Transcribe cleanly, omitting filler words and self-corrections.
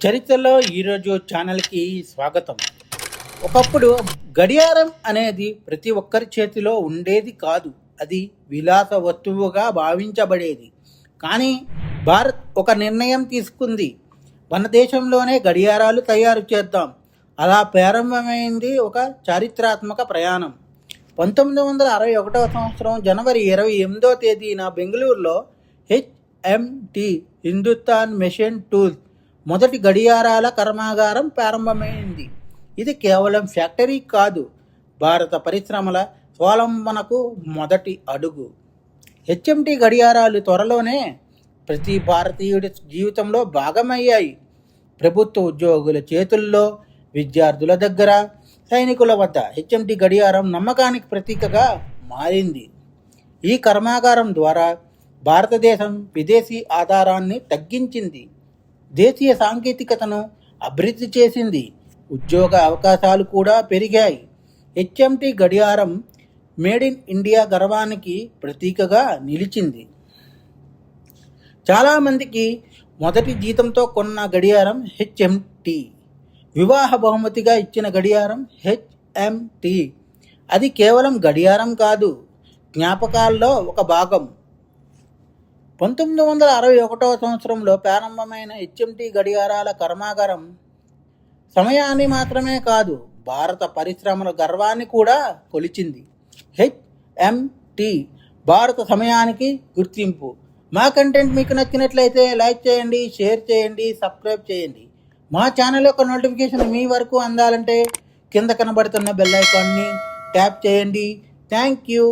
చరిత్రలో ఈరోజు ఛానల్కి స్వాగతం. ఒకప్పుడు గడియారం అనేది ప్రతి ఒక్కరి చేతిలో ఉండేది కాదు. అది విలాస వస్తువుగా భావించబడేది. కానీ భారత్ ఒక నిర్ణయం తీసుకుంది. మన దేశంలోనే గడియారాలు తయారు చేద్దాం. అలా ప్రారంభమైంది ఒక చారిత్రాత్మక ప్రయాణం. 1961 సంవత్సరం జనవరి 28వ తేదీన బెంగళూరులో హెచ్ఎంటి హిందుస్థాన్ మెషిన్ టూల్స్ మొదటి గడియారాల కర్మాగారం ప్రారంభమైంది. ఇది కేవలం ఫ్యాక్టరీ కాదు, భారత పరిశ్రమల స్వావలంబనకు మొదటి అడుగు. హెచ్ఎంటి గడియారాలు త్వరలోనే ప్రతి భారతీయుడి జీవితంలో భాగమయ్యాయి. ప్రభుత్వ ఉద్యోగుల చేతుల్లో, విద్యార్థుల దగ్గర, సైనికుల వద్ద హెచ్ఎంటి గడియారం నమ్మకానికి ప్రతీకగా మారింది. ఈ కర్మాగారం ద్వారా భారతదేశం విదేశీ ఆధారాన్ని తగ్గించింది, దేశీయ సాంకేతికతను అభివృద్ధి చేసింది, ఉద్యోగ అవకాశాలు కూడా పెరిగాయి. హెచ్ఎంటి గడియారం మేడ్ ఇన్ ఇండియా గర్వానికి ప్రతీకగా నిలిచింది. చాలామందికి మొదటి జీతంతో కొన్న గడియారం హెచ్ఎంటి, వివాహ బహుమతిగా ఇచ్చిన గడియారం హెచ్ఎంటి. అది కేవలం గడియారం కాదు, జ్ఞాపకాల్లో ఒక భాగం. 1961 సంవత్సరంలో ప్రారంభమైన హెచ్ఎంటి గడియారాల కర్మాగారం సమయాన్ని మాత్రమే కాదు, భారత పరిశ్రమల గర్వాన్ని కూడా కొలిచింది. హెచ్ఎంటి భారత సమయానికి గుర్తింపు. మా కంటెంట్ మీకు నచ్చినట్లయితే లైక్ చేయండి, షేర్ చేయండి, సబ్స్క్రైబ్ చేయండి. మా ఛానల్ యొక్క నోటిఫికేషన్ మీ వరకు అందాలంటే కింద కనబడుతున్న బెల్ ఐకాన్ని ట్యాప్ చేయండి. Thank you.